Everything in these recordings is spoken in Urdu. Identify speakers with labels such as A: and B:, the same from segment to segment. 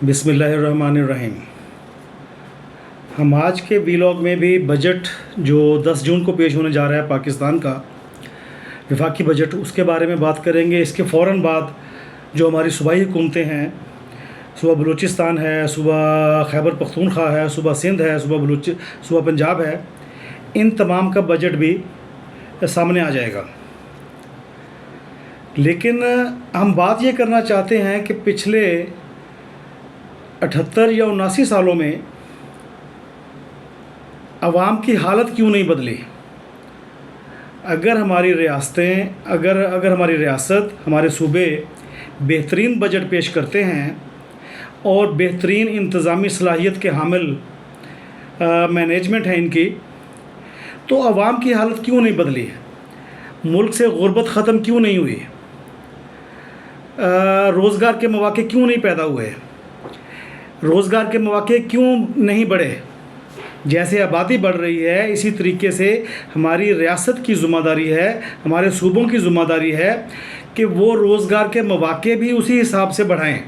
A: بسم اللہ الرحمن الرحیم۔ ہم آج کے ویلاگ میں بھی بجٹ جو 10 جون کو پیش ہونے جا رہا ہے پاکستان کا وفاقی بجٹ، اس کے بارے میں بات کریں گے۔ اس کے فوراً بعد جو ہماری صوبائی حکومتیں ہیں، صوبہ بلوچستان ہے، صوبہ خیبر پختونخوا ہے، صوبہ سندھ ہے، صوبہ پنجاب ہے، ان تمام کا بجٹ بھی سامنے آ جائے گا۔ لیکن ہم بات یہ کرنا چاہتے ہیں کہ پچھلے 78 یا 79 سالوں میں عوام کی حالت کیوں نہیں بدلی؟ اگر ہماری ہماری ریاست، ہمارے صوبے بہترین بجٹ پیش کرتے ہیں اور بہترین انتظامی صلاحیت کے حامل مینجمنٹ ہے ان کی، تو عوام کی حالت کیوں نہیں بدلی؟ ملک سے غربت ختم کیوں نہیں ہوئی؟ روزگار کے مواقع کیوں نہیں پیدا ہوئے؟ روزگار کے مواقع کیوں نہیں بڑھے؟ جیسے آبادی بڑھ رہی ہے، اسی طریقے سے ہماری ریاست کی ذمہ داری ہے، ہمارے صوبوں کی ذمہ داری ہے کہ وہ روزگار کے مواقع بھی اسی حساب سے بڑھائیں۔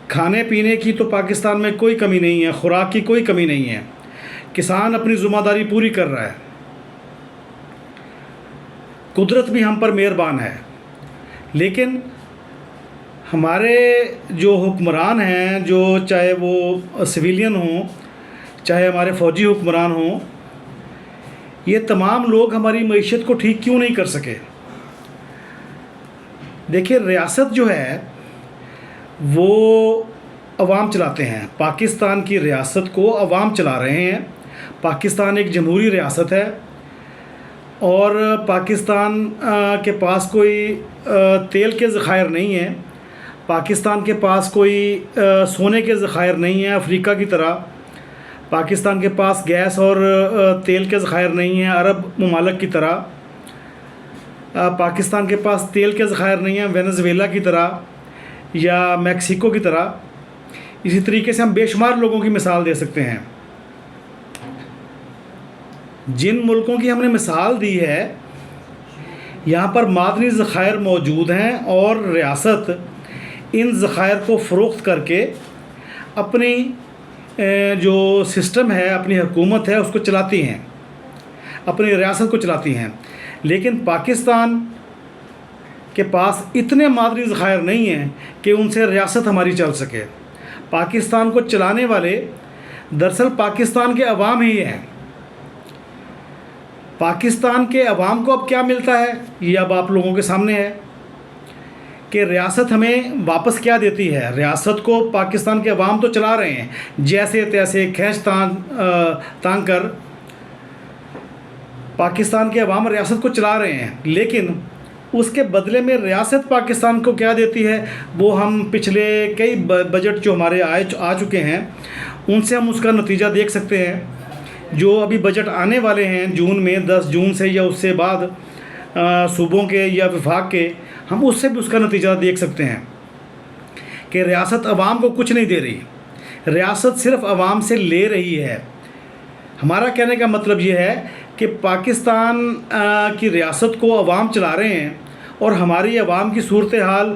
A: کھانے پینے کی تو پاکستان میں کوئی کمی نہیں ہے، خوراک کی کوئی کمی نہیں ہے، کسان اپنی ذمہ داری پوری کر رہا ہے، قدرت بھی ہم پر مہربان ہے۔ لیکن ہمارے جو حکمران ہیں، جو چاہے وہ سویلین ہوں، چاہے ہمارے فوجی حکمران ہوں، یہ تمام لوگ ہماری معیشت کو ٹھیک کیوں نہیں کر سکے؟ دیکھیں، ریاست جو ہے وہ عوام چلاتے ہیں۔ پاکستان کی ریاست کو عوام چلا رہے ہیں۔ پاکستان ایک جمہوری ریاست ہے اور پاکستان کے پاس کوئی تیل کے ذخائر نہیں ہیں، پاکستان کے پاس کوئی سونے کے ذخائر نہیں ہیں افریقہ کی طرح، پاکستان کے پاس گیس اور تیل کے ذخائر نہیں ہیں عرب ممالک کی طرح، پاکستان کے پاس تیل کے ذخائر نہیں ہیں وینزویلا کی طرح یا میکسیکو کی طرح۔ اسی طریقے سے ہم بے شمار لوگوں کی مثال دے سکتے ہیں۔ جن ملکوں کی ہم نے مثال دی ہے، یہاں پر معدنی ذخائر موجود ہیں اور ریاست ان ذخائر کو فروخت کر کے اپنی جو سسٹم ہے، اپنی حکومت ہے، اس کو چلاتی ہیں، اپنی ریاست کو چلاتی ہیں۔ لیکن پاکستان کے پاس اتنے معدنی ذخائر نہیں ہیں کہ ان سے ریاست ہماری چل سکے۔ پاکستان کو چلانے والے دراصل پاکستان کے عوام ہی ہیں۔ پاکستان کے عوام کو اب کیا ملتا ہے، یہ اب آپ لوگوں کے سامنے ہے کہ ریاست ہمیں واپس کیا دیتی ہے۔ ریاست کو پاکستان کے عوام تو چلا رہے ہیں، جیسے تیسے کھینچ تان کر پاکستان کے عوام ریاست کو چلا رہے ہیں، لیکن اس کے بدلے میں ریاست پاکستان کو کیا دیتی ہے، وہ ہم پچھلے کئی بجٹ جو ہمارے آ چکے ہیں ان سے ہم اس کا نتیجہ دیکھ سکتے ہیں۔ جو ابھی بجٹ آنے والے ہیں جون میں، 10 جون سے یا اس سے بعد صوبوں کے یا وفاق کے، ہم اس سے بھی اس کا نتیجہ دیکھ سکتے ہیں کہ ریاست عوام کو کچھ نہیں دے رہی، ریاست صرف عوام سے لے رہی ہے۔ ہمارا کہنے کا مطلب یہ ہے کہ پاکستان کی ریاست کو عوام چلا رہے ہیں اور ہماری عوام کی صورتحال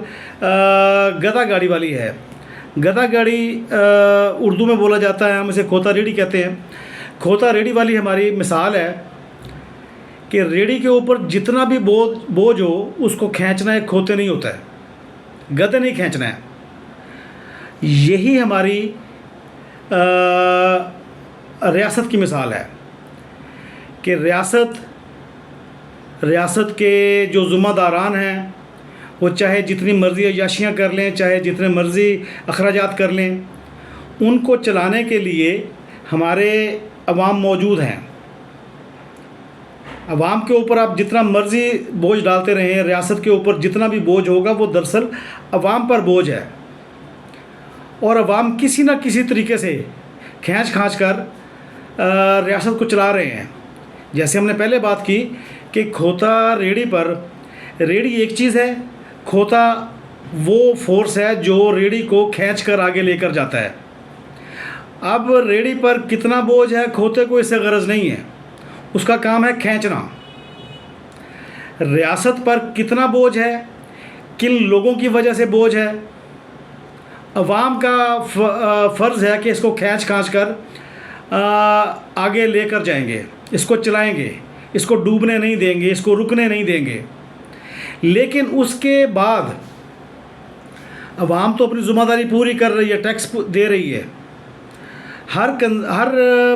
A: گدھا گاڑی والی ہے۔ گدھا گاڑی اردو میں بولا جاتا ہے، ہم اسے کھوتا ریڑھی کہتے ہیں۔ کھوتا ریڑھی والی ہماری مثال ہے کہ ریڑھی کے اوپر جتنا بھی بوجھ ہو اس کو کھینچنا ہے، کھوتے نہیں ہوتا ہے، گدھے نہیں کھینچنا ہے۔ یہی ہماری ریاست کی مثال ہے کہ ریاست کے جو ذمہ داران ہیں وہ چاہے جتنی مرضی عیاشیاں کر لیں، چاہے جتنے مرضی اخراجات کر لیں، ان کو چلانے کے لیے ہمارے عوام موجود ہیں۔ عوام کے اوپر آپ جتنا مرضی بوجھ ڈالتے رہیں، ریاست کے اوپر جتنا بھی بوجھ ہوگا وہ دراصل عوام پر بوجھ ہے، اور عوام کسی نہ کسی طریقے سے کھینچ کر ریاست کو چلا رہے ہیں۔ جیسے ہم نے پہلے بات کی کہ کھوتا ریڑھی ایک چیز ہے، کھوتا وہ فورس ہے جو ریڑھی کو کھینچ کر آگے لے کر جاتا ہے۔ اب ریڑھی پر کتنا بوجھ ہے، کھوتے کو اس سے غرض نہیں ہے، اس کا کام ہے کھینچنا۔ ریاست پر کتنا بوجھ ہے، کن لوگوں کی وجہ سے بوجھ ہے، عوام کا فرض ہے کہ اس کو کھینچ کھانچ کر آگے لے کر جائیں گے، اس کو چلائیں گے، اس کو ڈوبنے نہیں دیں گے، اس کو رکنے نہیں دیں گے۔ لیکن اس کے بعد عوام تو اپنی ذمہ داری پوری کر رہی ہے، ٹیکس دے رہی ہے۔ ہر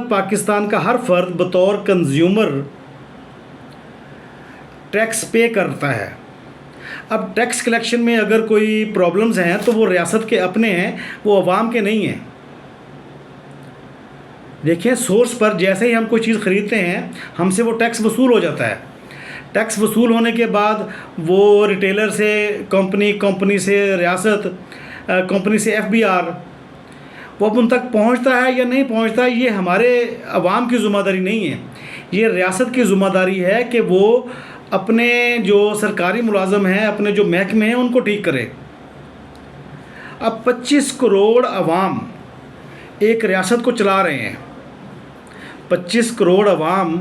A: پاکستان کا ہر فرد بطور کنزیومر ٹیکس پے کرتا ہے۔ اب ٹیکس کلیکشن میں اگر کوئی پرابلمز ہیں تو وہ ریاست کے اپنے ہیں، وہ عوام کے نہیں ہیں۔ دیکھیں، سورس پر جیسے ہی ہم کوئی چیز خریدتے ہیں ہم سے وہ ٹیکس وصول ہو جاتا ہے۔ ٹیکس وصول ہونے کے بعد وہ ریٹیلر سے کمپنی سے ریاست، کمپنی سے FBR، وہ اب ان تک پہنچتا ہے یا نہیں پہنچتا، یہ ہمارے عوام کی ذمہ داری نہیں ہے، یہ ریاست کی ذمہ داری ہے کہ وہ اپنے جو سرکاری ملازم ہیں، اپنے جو محکمے ہیں، ان کو ٹھیک کرے۔ اب 25 کروڑ عوام ایک ریاست کو چلا رہے ہیں، 25 کروڑ عوام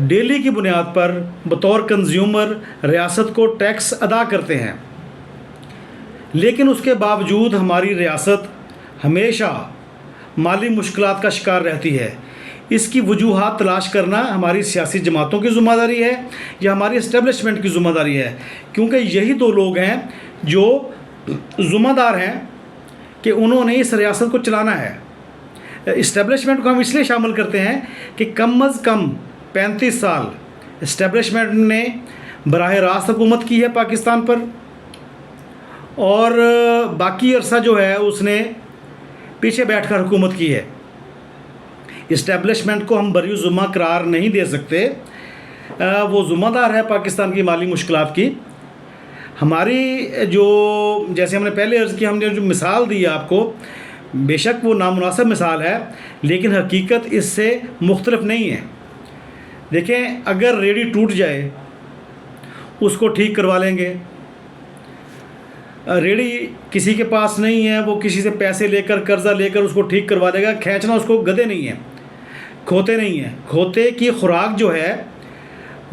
A: ڈیلی کی بنیاد پر بطور کنزیومر ریاست کو ٹیکس ادا کرتے ہیں، لیکن اس کے باوجود ہماری ریاست ہمیشہ مالی مشکلات کا شکار رہتی ہے۔ اس کی وجوہات تلاش کرنا ہماری سیاسی جماعتوں کی ذمہ داری ہے یا ہماری اسٹیبلشمنٹ کی ذمہ داری ہے، کیونکہ یہی دو لوگ ہیں جو ذمہ دار ہیں کہ انہوں نے اس ریاست کو چلانا ہے۔ اسٹیبلشمنٹ کو ہم اس لیے شامل کرتے ہیں کہ کم از کم 35 سال اسٹیبلشمنٹ نے براہ راست حکومت کی ہے پاکستان پر، اور باقی عرصہ جو ہے اس نے پیچھے بیٹھ کر حکومت کی ہے۔ اسٹیبلشمنٹ کو ہم بری ذمہ قرار نہیں دے سکتے، وہ ذمہ دار ہے پاکستان کی مالی مشکلات کی۔ ہماری جیسے ہم نے پہلے عرض کی، ہم نے جو مثال دی آپ کو، بے شک وہ نامناسب مثال ہے، لیکن حقیقت اس سے مختلف نہیں ہے۔ دیکھیں، اگر ریڑھی ٹوٹ جائے اس کو ٹھیک کروا لیں گے، ریڑھی کسی کے پاس نہیں ہے، وہ کسی سے پیسے لے کر، قرضہ لے کر اس کو ٹھیک کروا دے گا۔ کھینچنا اس کو گدھے نہیں ہیں، کھوتے نہیں ہیں۔ کھوتے کی خوراک جو ہے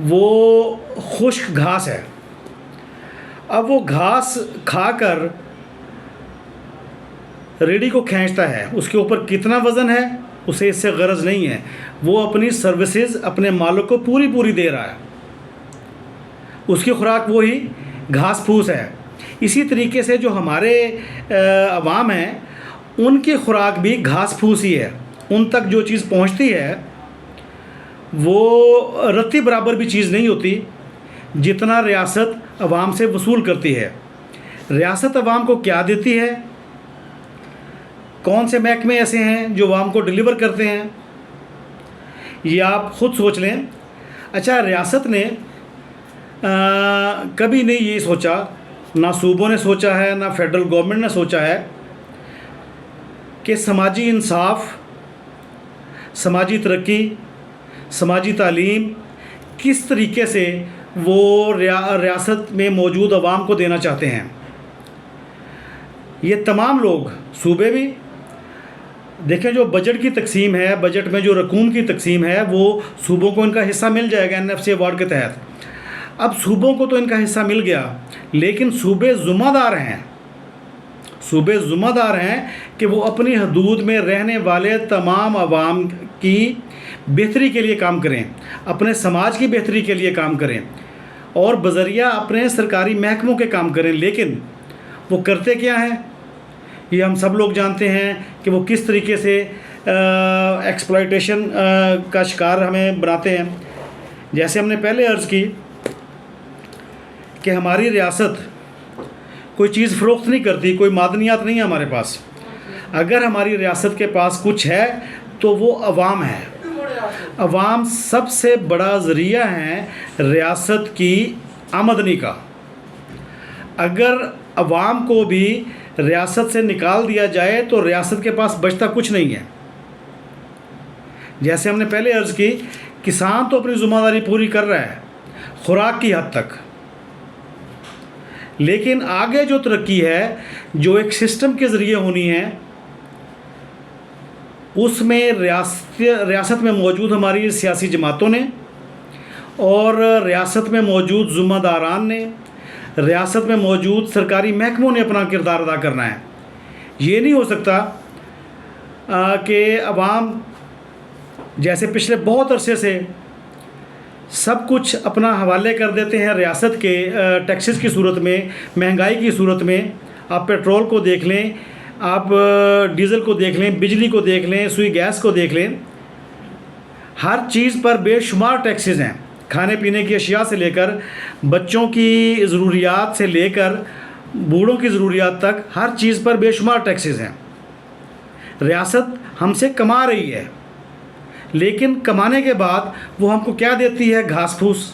A: وہ خشک گھاس ہے۔ اب وہ گھاس کھا کر ریڑھی کو کھینچتا ہے، اس کے اوپر کتنا وزن ہے اسے اس سے غرض نہیں ہے، وہ اپنی سروسز اپنے مالک کو پوری دے رہا ہے، اس کی خوراک وہی گھاس پھوس ہے۔ اسی طریقے سے جو ہمارے عوام ہیں ان کی خوراک بھی گھاس پھوس ہی ہے، ان تک جو چیز پہنچتی ہے وہ رتی برابر بھی چیز نہیں ہوتی جتنا ریاست عوام سے وصول کرتی ہے۔ ریاست عوام کو کیا دیتی ہے؟ کون سے محکمے ایسے ہیں جو عوام کو ڈیلیور کرتے ہیں؟ یہ آپ خود سوچ لیں۔ اچھا، ریاست نے کبھی نہیں یہ سوچا، نہ صوبوں نے سوچا ہے، نہ فیڈرل گورنمنٹ نے سوچا ہے کہ سماجی انصاف، سماجی ترقی، سماجی تعلیم کس طریقے سے وہ ریاست میں موجود عوام کو دینا چاہتے ہیں۔ یہ تمام لوگ، صوبے بھی دیکھیں، جو بجٹ کی تقسیم ہے، بجٹ میں جو رقوم کی تقسیم ہے، وہ صوبوں کو ان کا حصہ مل جائے گا NFC ایوارڈ کے تحت۔ اب صوبوں کو تو ان کا حصہ مل گیا، لیکن صوبے ذمہ دار ہیں، صوبے ذمہ دار ہیں کہ وہ اپنی حدود میں رہنے والے تمام عوام کی بہتری کے لیے کام کریں، اپنے سماج کی بہتری کے لیے کام کریں، اور بذریعہ اپنے سرکاری محکموں کے کام کریں۔ لیکن وہ کرتے کیا ہیں؟ یہ ہم سب لوگ جانتے ہیں کہ وہ کس طریقے سے ایکسپلائٹیشن کا شکار ہمیں بناتے ہیں۔ جیسے ہم نے پہلے عرض کی کہ ہماری ریاست کوئی چیز فروخت نہیں کرتی، کوئی معدنیات نہیں ہے ہمارے پاس۔ اگر ہماری ریاست کے پاس کچھ ہے تو وہ عوام ہے۔ عوام سب سے بڑا ذریعہ ہے ریاست کی آمدنی کا۔ اگر عوام کو بھی ریاست سے نکال دیا جائے تو ریاست کے پاس بچتا کچھ نہیں ہے۔ جیسے ہم نے پہلے عرض کی، کسان تو اپنی ذمہ داری پوری کر رہا ہے خوراک کی حد تک، لیکن آگے جو ترقی ہے جو ایک سسٹم کے ذریعے ہونی ہے، اس میں ریاست میں موجود ہماری سیاسی جماعتوں نے اور ریاست میں موجود ذمہ داران نے، ریاست میں موجود سرکاری محکموں نے اپنا کردار ادا کرنا ہے۔ یہ نہیں ہو سکتا کہ عوام جیسے پچھلے بہت عرصے سے سب کچھ اپنا حوالے کر دیتے ہیں ریاست کے ٹیکسز کی صورت میں، مہنگائی کی صورت میں. آپ پیٹرول کو دیکھ لیں، آپ ڈیزل کو دیکھ لیں، بجلی کو دیکھ لیں، سوئی گیس کو دیکھ لیں، ہر چیز پر بے شمار ٹیکسز ہیں. کھانے پینے کی اشیاء سے لے کر بچوں کی ضروریات سے لے کر بوڑھوں کی ضروریات تک ہر چیز پر بے شمار ٹیکسز ہیں. ریاست ہم سے کما رہی ہے، لیکن کمانے کے بعد وہ ہم کو کیا دیتی ہے؟ گھاس پھوس.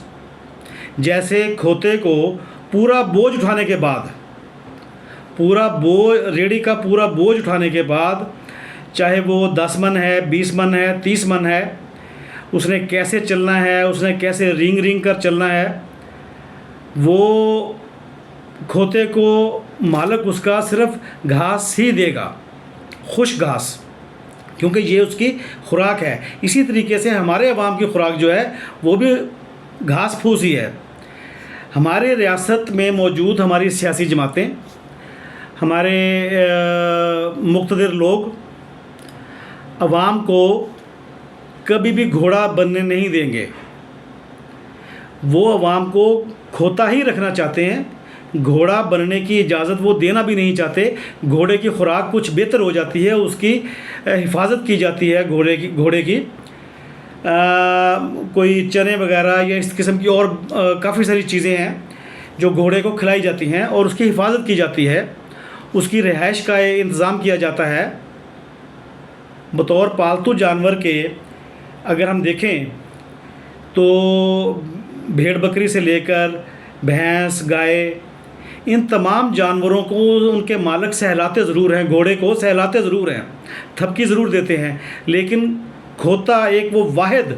A: جیسے کھوتے کو پورا بوجھ اٹھانے کے بعد، ریڑھی کا پورا بوجھ اٹھانے کے بعد، چاہے وہ 10 من ہے، 20 من ہے، 30 من ہے، اس نے کیسے چلنا ہے، اس نے کیسے رینگ کر چلنا ہے، وہ کھوتے کو مالک اس کا صرف گھاس ہی دے گا، خشک گھاس، کیونکہ یہ اس کی خوراک ہے. اسی طریقے سے ہمارے عوام کی خوراک جو ہے وہ بھی گھاس پھوس ہی ہے. ہمارے ریاست میں موجود ہماری سیاسی جماعتیں، ہمارے مقتدر لوگ عوام کو کبھی بھی گھوڑا بننے نہیں دیں گے. وہ عوام کو کھوتا ہی رکھنا چاہتے ہیں، گھوڑا بننے کی اجازت وہ دینا بھی نہیں چاہتے. گھوڑے کی خوراک کچھ بہتر ہو جاتی ہے، اس کی حفاظت کی جاتی ہے. گھوڑے کی کوئی چنے وغیرہ یا اس قسم کی اور کافی ساری چیزیں ہیں جو گھوڑے کو کھلائی جاتی ہیں اور اس کی حفاظت کی جاتی ہے. اس کی رہائش کا انتظام کیا جاتا ہے. بطور پالتو جانور کے اگر ہم دیکھیں تو بھیڑ بکری سے لے کر بھینس، گائے، ان تمام جانوروں کو ان کے مالک سہلاتے ضرور ہیں. گھوڑے کو سہلاتے ضرور ہیں، تھپکی ضرور دیتے ہیں، لیکن کھوتا ایک وہ واحد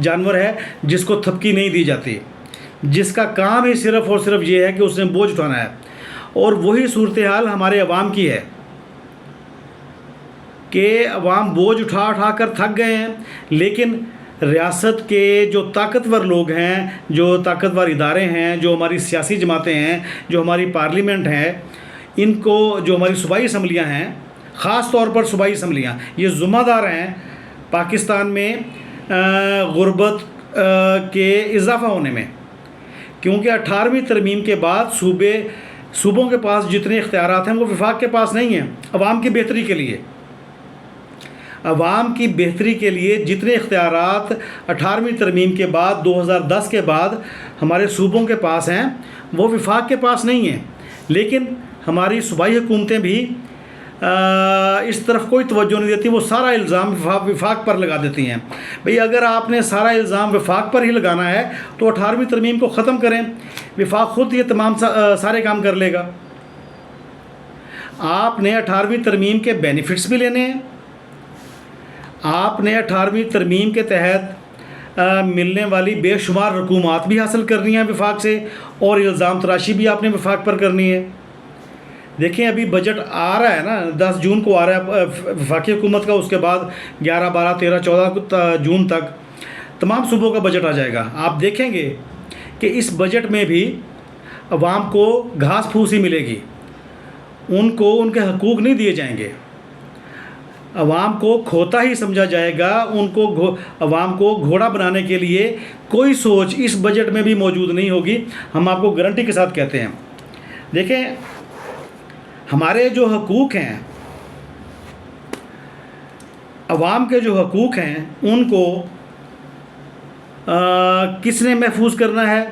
A: جانور ہے جس کو تھپکی نہیں دی جاتی، جس کا کام ہی صرف اور صرف یہ ہے کہ اس نے بوجھ اٹھانا ہے. اور وہی صورتحال ہمارے عوام کی ہے کہ عوام بوجھ اٹھا کر تھک گئے ہیں. لیکن ریاست کے جو طاقتور لوگ ہیں، جو طاقتور ادارے ہیں، جو ہماری سیاسی جماعتیں ہیں، جو ہماری پارلیمنٹ ہیں، ان کو، جو ہماری صوبائی اسمبلیاں ہیں، خاص طور پر صوبائی اسمبلیاں، یہ ذمہ دار ہیں پاکستان میں غربت کے اضافہ ہونے میں. کیونکہ 18ویں ترمیم کے بعد صوبوں کے پاس جتنے اختیارات ہیں وہ وفاق کے پاس نہیں ہیں. عوام کی بہتری کے لیے جتنے اختیارات 18ویں ترمیم کے بعد 2010 کے بعد ہمارے صوبوں کے پاس ہیں وہ وفاق کے پاس نہیں ہیں. لیکن ہماری صوبائی حکومتیں بھی اس طرف کوئی توجہ نہیں دیتی. وہ سارا الزام وفاق پر لگا دیتی ہیں. بھئی اگر آپ نے سارا الزام وفاق پر ہی لگانا ہے تو 18ویں ترمیم کو ختم کریں، وفاق خود یہ تمام سارے کام کر لے گا. آپ نے 18ویں ترمیم کے بینیفٹس بھی لینے ہیں، آپ نے 18ویں ترمیم کے تحت ملنے والی بے شمار رقومات بھی حاصل کرنی ہیں وفاق سے، اور الزام تراشی بھی آپ نے وفاق پر کرنی ہے. دیکھیں ابھی بجٹ آ رہا ہے نا، 10 جون کو آ رہا ہے وفاقی حکومت کا، اس کے بعد 11، 12، 13، 14 جون تک تمام صوبوں کا بجٹ آ جائے گا. آپ دیکھیں گے کہ اس بجٹ میں بھی عوام کو گھاس پھوس ہی ملے گی، ان کو ان کے حقوق نہیں دیے جائیں گے. عوام کو کھوتا ہی سمجھا جائے گا. عوام کو گھوڑا بنانے کے لیے کوئی سوچ اس بجٹ میں بھی موجود نہیں ہوگی. ہم آپ کو گارنٹی کے ساتھ کہتے ہیں. دیکھیں ہمارے جو حقوق ہیں، عوام کے جو حقوق ہیں، ان کو کس نے محفوظ کرنا ہے؟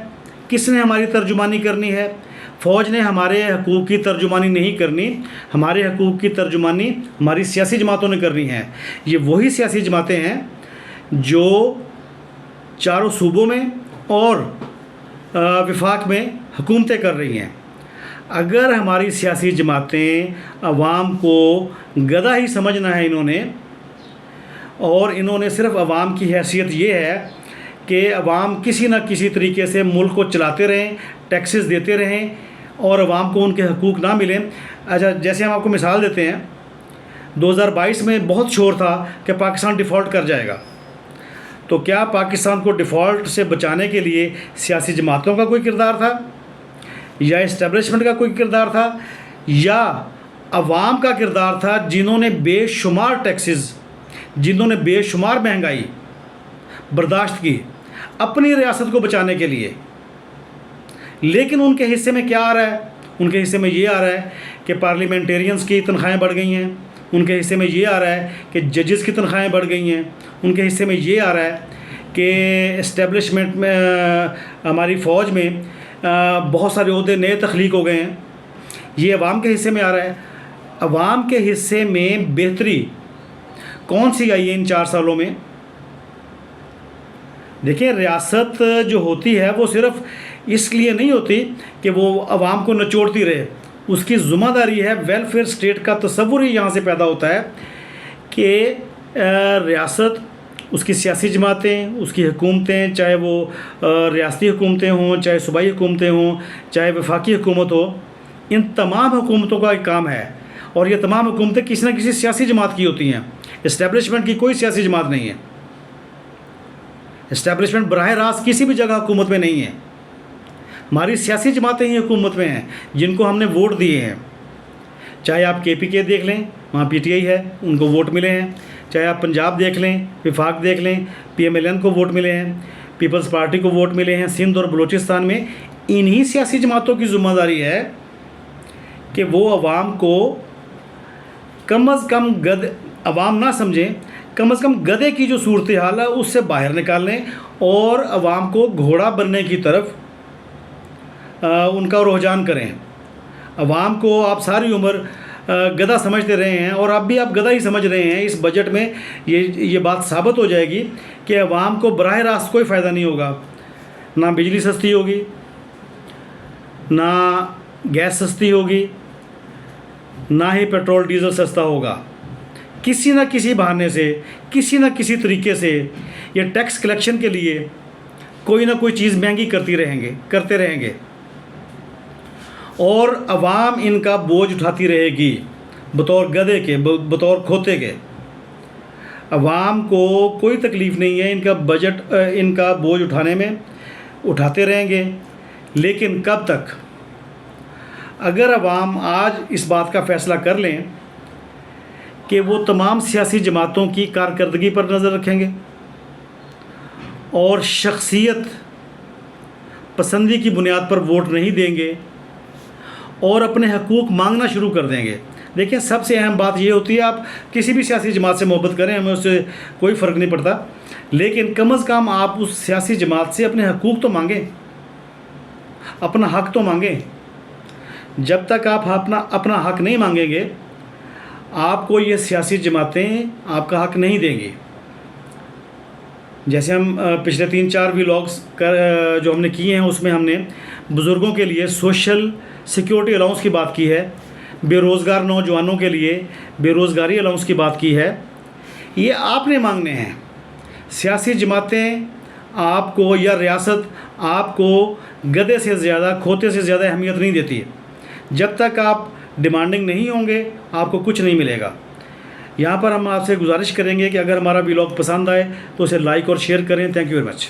A: کس نے ہماری ترجمانی کرنی ہے؟ فوج نے ہمارے حقوق کی ترجمانی نہیں کرنی. ہمارے حقوق کی ترجمانی ہماری سیاسی جماعتوں نے کرنی ہے. یہ وہی سیاسی جماعتیں ہیں جو چاروں صوبوں میں اور وفاق میں حکومتیں کر رہی ہیں. اگر ہماری سیاسی جماعتیں عوام کو گدھا ہی سمجھنا ہے اور انہوں نے صرف عوام کی حیثیت یہ ہے کہ عوام کسی نہ کسی طریقے سے ملک کو چلاتے رہیں، ٹیکسز دیتے رہیں اور عوام کو ان کے حقوق نہ ملیں. اچھا، جیسے ہم آپ کو مثال دیتے ہیں، 2022 میں بہت شور تھا کہ پاکستان ڈیفالٹ کر جائے گا. تو کیا پاکستان کو ڈیفالٹ سے بچانے کے لیے سیاسی جماعتوں کا کوئی کردار تھا، یا اسٹیبلشمنٹ کا کوئی کردار تھا، یا عوام کا کردار تھا جنہوں نے بے شمار ٹیکسز، جنہوں نے بے شمار مہنگائی برداشت کی اپنی ریاست کو بچانے کے لیے، لیکن ان کے حصے میں کیا آ رہا ہے؟ ان کے حصے میں یہ آ رہا ہے کہ پارلیمنٹیرینز کی تنخواہیں بڑھ گئی ہیں، ان کے حصے میں یہ آ رہا ہے کہ ججز کی تنخواہیں بڑھ گئی ہیں، ان کے حصے میں یہ آ رہا ہے کہ اسٹیبلشمنٹ میں ہماری فوج میں بہت سارے عہدے نئے تخلیق ہو گئے ہیں۔ یہ عوام کے حصے میں آ رہا ہے۔ عوام کے حصے میں بہتری کون سی آئی ہے ان 4 سالوں میں؟ دیکھیں، ریاست جو ہوتی ہے وہ صرف اس لیے نہیں ہوتی کہ وہ عوام کو نچوڑتی رہے، اس کی ذمہ داری ہے، ویلفیئر اسٹیٹ کا تصور ہی یہاں سے پیدا ہوتا ہے کہ ریاست، اس کی سیاسی جماعتیں، اس کی حکومتیں، چاہے وہ ریاستی حکومتیں ہوں، چاہے صوبائی حکومتیں ہوں، چاہے وفاقی حکومت ہو، ان تمام حکومتوں کا ایک کام ہے، اور یہ تمام حکومتیں کسی نہ کسی سیاسی جماعت کی ہوتی ہیں۔ اسٹیبلشمنٹ کی کوئی سیاسی جماعت نہیں ہے، اسٹیبلشمنٹ براہ راست کسی بھی جگہ حکومت میں نہیں ہے، ہماری سیاسی جماعتیں ہی حکومت میں ہیں جن کو ہم نے ووٹ دیے ہیں۔ چاہے آپ کے پی کے دیکھ لیں، وہاں پی ٹی آئی ہے، ان کو ووٹ ملے ہیں، چاہے آپ پنجاب دیکھ لیں، وفاق دیکھ لیں، پی ایم ایل این کو ووٹ ملے ہیں، پیپلز پارٹی کو ووٹ ملے ہیں۔ سندھ اور بلوچستان میں انہی سیاسی جماعتوں کی ذمہ داری ہے کہ وہ عوام کو کم از کم عوام نہ سمجھیں، کم از کم گدھے کی جو صورتحال ہے اس سے باہر نکالیں اور عوام کو گھوڑا بننے کی طرف ان کا رجحان کریں۔ عوام کو آپ ساری عمر گدھا سمجھتے رہے ہیں، اور اب بھی آپ گدھا ہی سمجھ رہے ہیں۔ اس بجٹ میں یہ بات ثابت ہو جائے گی کہ عوام کو براہ راست کوئی فائدہ نہیں ہوگا، نہ بجلی سستی ہوگی، نہ گیس سستی ہوگی، نہ ہی پیٹرول ڈیزل سستا ہوگا۔ کسی نہ کسی بہانے سے، کسی نہ کسی طریقے سے یہ ٹیکس کلیکشن کے لیے کوئی نہ کوئی چیز مہنگی کرتے رہیں گے، اور عوام ان کا بوجھ اٹھاتی رہے گی بطور گدھے کے، بطور کھوتے کے۔ عوام کو کوئی تکلیف نہیں ہے ان کا بجٹ، ان کا بوجھ اٹھانے میں، اٹھاتے رہیں گے، لیکن کب تک؟ اگر عوام آج اس بات کا فیصلہ کر لیں کہ وہ تمام سیاسی جماعتوں کی کارکردگی پر نظر رکھیں گے اور شخصیت پسندی کی بنیاد پر ووٹ نہیں دیں گے اور اپنے حقوق مانگنا شروع کر دیں گے۔ دیکھیں، سب سے اہم بات یہ ہوتی ہے، آپ کسی بھی سیاسی جماعت سے محبت کریں، ہمیں اس سے کوئی فرق نہیں پڑتا، لیکن کم از کم آپ اس سیاسی جماعت سے اپنے حقوق تو مانگیں، اپنا حق تو مانگیں۔ جب تک آپ اپنا حق نہیں مانگیں گے، آپ کو یہ سیاسی جماعتیں آپ کا حق نہیں دیں گی۔ جیسے ہم پچھلے 3-4 ولاگس جو ہم نے کیے ہیں، اس میں ہم نے بزرگوں کے لیے سوشل سیکیورٹی الاؤنس کی بات کی ہے، بے روزگار نوجوانوں کے لیے بے روزگاری الاؤنس کی بات کی ہے۔ یہ آپ نے مانگنے ہیں، سیاسی جماعتیں آپ کو یا ریاست آپ کو گدھے سے زیادہ، کھوتے سے زیادہ اہمیت نہیں دیتی۔ جب تک آپ ڈیمانڈنگ نہیں ہوں گے، آپ کو کچھ نہیں ملے گا۔ یہاں پر ہم آپ سے گزارش کریں گے کہ اگر ہمارا ولاگ پسند آئے تو اسے لائک اور شیئر کریں۔ Thank you very much.